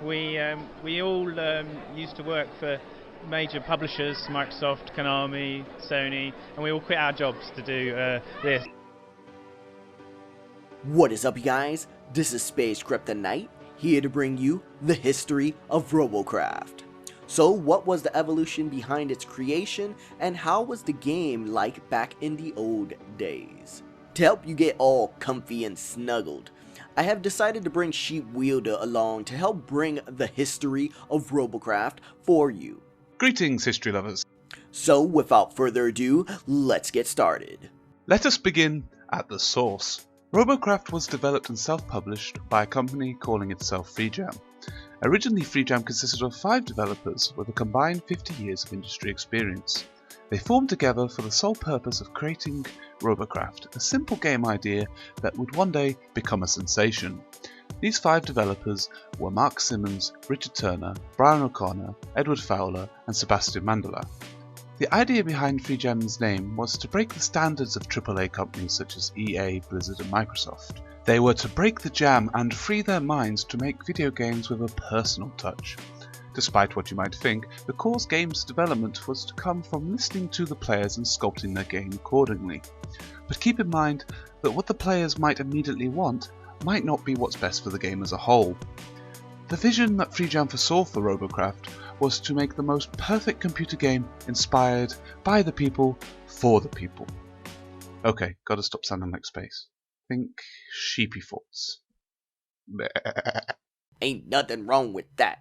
We all used to work for major publishers, Microsoft, Konami, Sony, and we all quit our jobs to do this. What is up, you guys? This is Space Kryptonite, here to bring you the history of Robocraft. So what was the evolution behind its creation, and how was the game like back in the old days? To help you get all comfy and snuggled, I have decided to bring Sheep Wielder along to help bring the history of Robocraft for you. Greetings, history lovers. So without further ado, let's get started. Let us begin at the source. Robocraft was developed and self-published by a company calling itself FreeJam. Originally, FreeJam consisted of 5 developers with a combined 50 years of industry experience. They formed together for the sole purpose of creating Robocraft, a simple game idea that would one day become a sensation. These 5 developers were Mark Simmons, Richard Turner, Brian O'Connor, Edward Fowler, and Sebastian Mandela. The idea behind FreeJam's name was to break the standards of AAA companies such as EA, Blizzard, and Microsoft. They were to break the jam and free their minds to make video games with a personal touch. Despite what you might think, the core's game's development was to come from listening to the players and sculpting their game accordingly. But keep in mind that what the players might immediately want might not be what's best for the game as a whole. The vision that FreeJam foresaw for Robocraft was to make the most perfect computer game inspired by the people for the people. Okay, gotta stop sounding like space. Think sheepy thoughts. Ain't nothing wrong with that.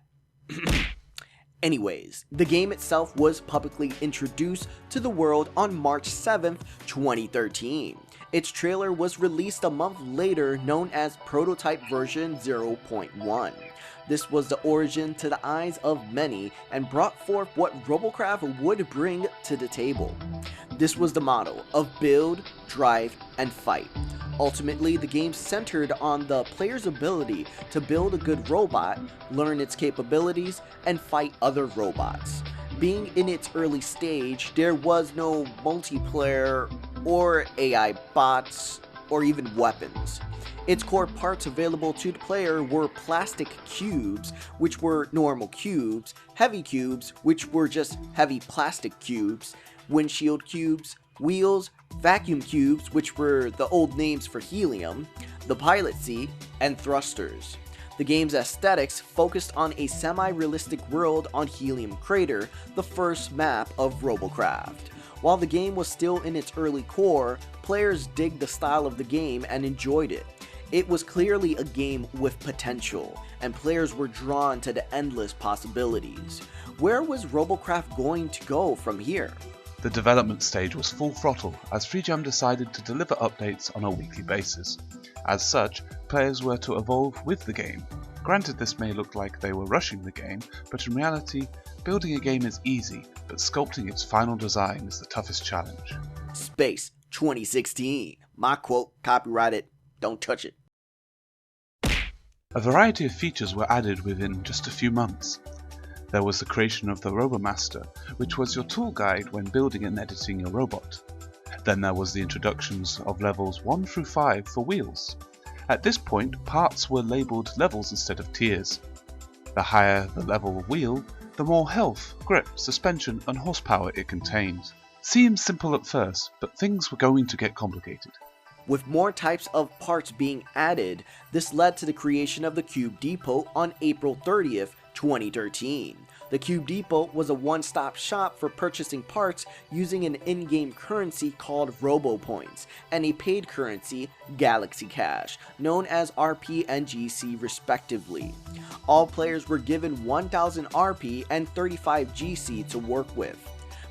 Anyways, the game itself was publicly introduced to the world on March 7th, 2013. Its trailer was released a month later, known as Prototype version 0.1. This was the origin to the eyes of many and brought forth what Robocraft would bring to the table. This was the motto of build, drive, and fight. Ultimately, the game centered on the player's ability to build a good robot, learn its capabilities, and fight other robots. Being in its early stage, there was no multiplayer or AI bots or even weapons. Its core parts available to the player were plastic cubes, which were normal cubes, heavy cubes, which were just heavy plastic cubes, windshield cubes, wheels, vacuum cubes, which were the old names for helium, the pilot seat, and thrusters. The game's aesthetics focused on a semi-realistic world on Helium Crater, the first map of Robocraft. While the game was still in its early core, players digged the style of the game and enjoyed it. It was clearly a game with potential, and players were drawn to the endless possibilities. Where was Robocraft going to go from here? The development stage was full throttle as FreeJam decided to deliver updates on a weekly basis. As such, players were to evolve with the game. Granted, this may look like they were rushing the game, but in reality, building a game is easy, but sculpting its final design is the toughest challenge. Space 2016. My quote, copyrighted, don't touch it. A variety of features were added within just a few months. There was the creation of the RoboMaster, which was your tool guide when building and editing your robot. Then there was the introductions of levels 1 through 5 for wheels. At this point, parts were labelled levels instead of tiers. The higher the level wheel, the more health, grip, suspension and horsepower it contained. Seems simple at first, but things were going to get complicated. With more types of parts being added, this led to the creation of the Cube Depot on April 30th, 2013. The Cube Depot was a one-stop shop for purchasing parts using an in-game currency called RoboPoints and a paid currency, Galaxy Cash, known as RP and GC respectively. All players were given 1000 RP and 35 GC to work with.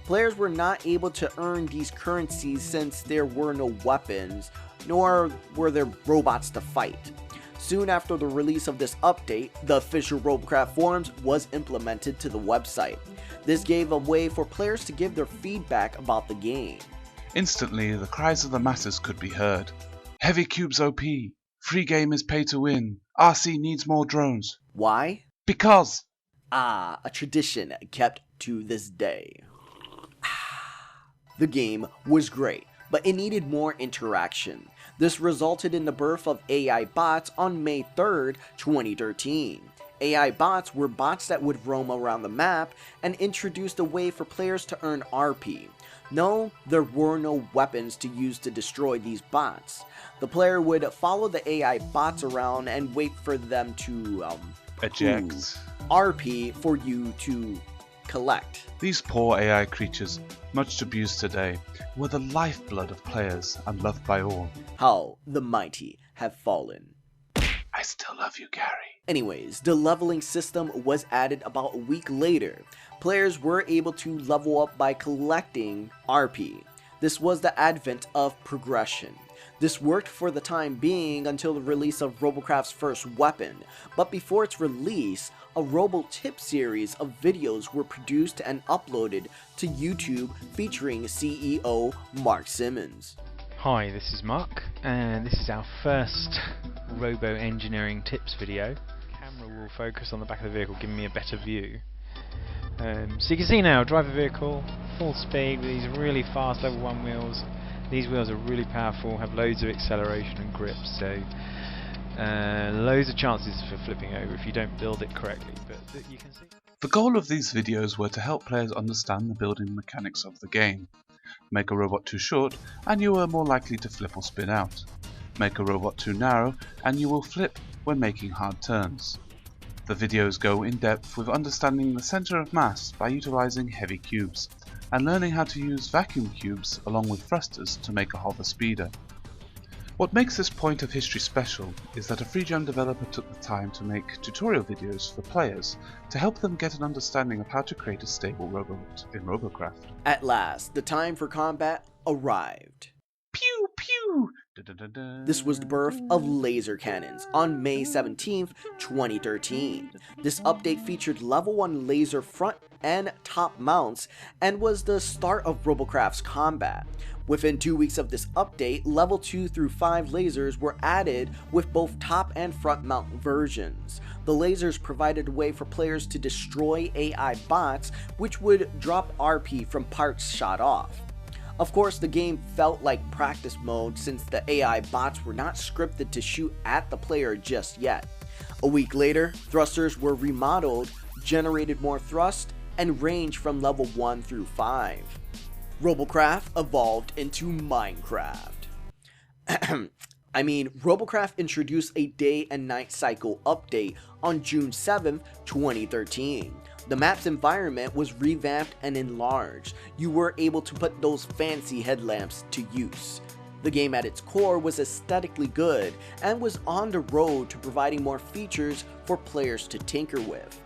Players were not able to earn these currencies since there were no weapons, nor were there robots to fight. Soon after the release of this update, the official Robocraft Forums was implemented to the website. This gave a way for players to give their feedback about the game. Instantly, the cries of the masses could be heard. Heavy cubes OP. Free game is pay to win. RC needs more drones. Why? Because. A tradition kept to this day. The game was great, but it needed more interaction. This resulted in the birth of AI bots on May 3rd, 2013. AI bots were bots that would roam around the map and introduced a way for players to earn RP. No, there were no weapons to use to destroy these bots. The player would follow the AI bots around and wait for them to eject RP for you to collect. These poor AI creatures, much abused today, were the lifeblood of players and loved by all. How the mighty have fallen. I still love you, Gary. Anyways, the leveling system was added about a week later. Players were able to level up by collecting RP. This was the advent of progression. This worked for the time being until the release of Robocraft's first weapon, but before its release, a RoboTip series of videos were produced and uploaded to YouTube featuring CEO Mark Simmons. Hi, this is Mark, and this is our first Robo Engineering Tips video. The camera will focus on the back of the vehicle, giving me a better view. So you can see now, drive a vehicle, full speed with these really fast level 1 wheels. These wheels are really powerful, have loads of acceleration and grip, so loads of chances for flipping over if you don't build it correctly, but you can see. The goal of these videos were to help players understand the building mechanics of the game. Make a robot too short and you are more likely to flip or spin out. Make a robot too narrow and you will flip when making hard turns. The videos go in depth with understanding the center of mass by utilizing heavy cubes, and learning how to use vacuum cubes along with thrusters to make a hover speeder. What makes this point of history special is that a FreeJam developer took the time to make tutorial videos for players to help them get an understanding of how to create a stable robot in Robocraft. At last, the time for combat arrived. Pew pew! This was the birth of laser cannons on May 17th, 2013. This update featured level 1 laser front and top mounts and was the start of Robocraft's combat. Within 2 weeks of this update, level 2 through 5 lasers were added with both top and front mount versions. The lasers provided a way for players to destroy AI bots, which would drop RP from parts shot off. Of course, the game felt like practice mode since the AI bots were not scripted to shoot at the player just yet. A week later, thrusters were remodeled, generated more thrust, and range from level 1 through 5. Robocraft evolved into Minecraft. Robocraft introduced a day and night cycle update on June 7th, 2013. The map's environment was revamped and enlarged. You were able to put those fancy headlamps to use. The game at its core was aesthetically good and was on the road to providing more features for players to tinker with.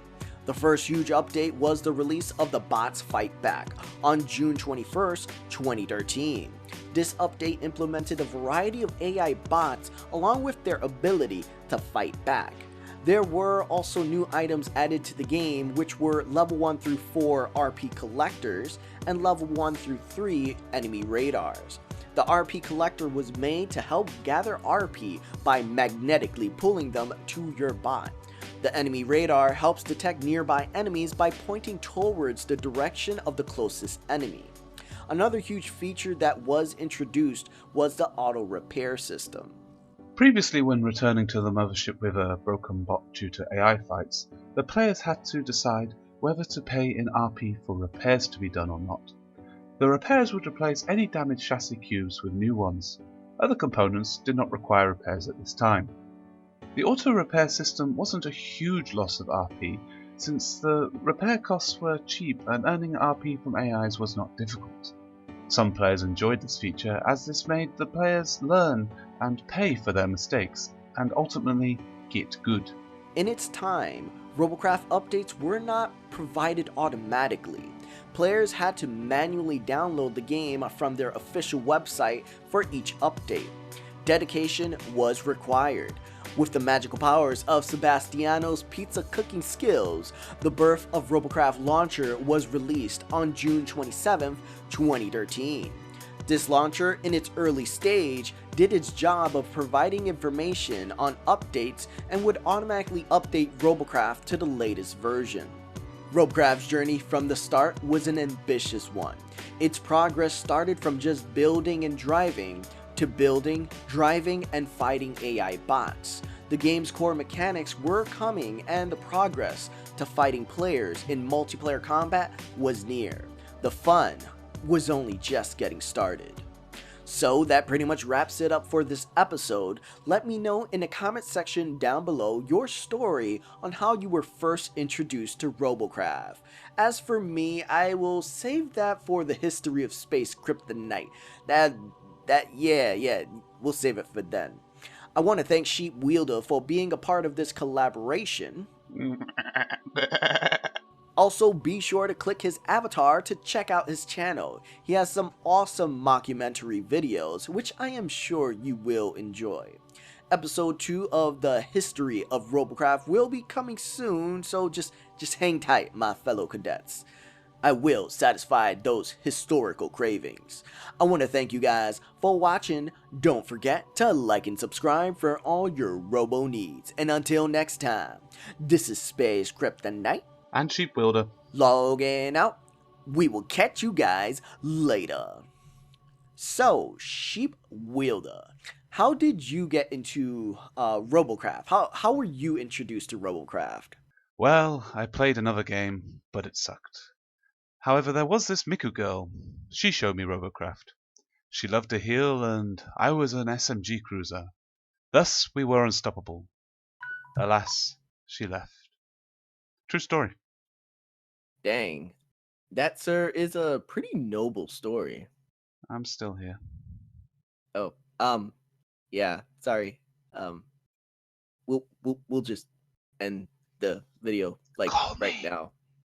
The first huge update was the release of the Bots Fight Back on June 21st, 2013. This update implemented a variety of AI bots along with their ability to fight back. There were also new items added to the game, which were level 1 through 4 RP collectors and level 1 through 3 enemy radars. The RP collector was made to help gather RP by magnetically pulling them to your bot. The enemy radar helps detect nearby enemies by pointing towards the direction of the closest enemy. Another huge feature that was introduced was the auto repair system. Previously, when returning to the mothership with a broken bot due to AI fights, the players had to decide whether to pay in RP for repairs to be done or not. The repairs would replace any damaged chassis cubes with new ones. Other components did not require repairs at this time. The auto repair system wasn't a huge loss of RP, since the repair costs were cheap and earning RP from AIs was not difficult. Some players enjoyed this feature as this made the players learn and pay for their mistakes, and ultimately get good. In its time, Robocraft updates were not provided automatically. Players had to manually download the game from their official website for each update. Dedication was required. With the magical powers of Sebastiano's pizza cooking skills, the birth of Robocraft Launcher was released on June 27, 2013. This launcher, in its early stage, did its job of providing information on updates and would automatically update Robocraft to the latest version. Robocraft's journey from the start was an ambitious one. Its progress started from just building and driving, to building, driving, and fighting AI bots. The game's core mechanics were coming, and the progress to fighting players in multiplayer combat was near. The fun was only just getting started. So that pretty much wraps it up for this episode. Let me know in the comment section down below your story on how you were first introduced to Robocraft. As for me, I will save that for the History of Space Kryptonite. Yeah, we'll save it for then. I want to thank Sheep Wielder for being a part of this collaboration. Also, be sure to click his avatar to check out his channel. He has some awesome mockumentary videos, which I am sure you will enjoy. Episode 2 of the History of Robocraft will be coming soon, so just hang tight, my fellow cadets. I will satisfy those historical cravings. I want to thank you guys for watching. Don't forget to like and subscribe for all your robo needs. And until next time, this is Space Kryptonite And Sheep Wielder. logging out. We will catch you guys later. So, Sheep Wielder, how did you get into Robocraft? How were you introduced to Robocraft? Well, I played another game, but it sucked. However, there was this Miku girl. She showed me Robocraft. She loved to heal, and I was an SMG cruiser. Thus, we were unstoppable. Alas, she left. True story. Dang. That, sir, is a pretty noble story. I'm still here. Oh, yeah, sorry. We'll just end the video, like, Call right me. now.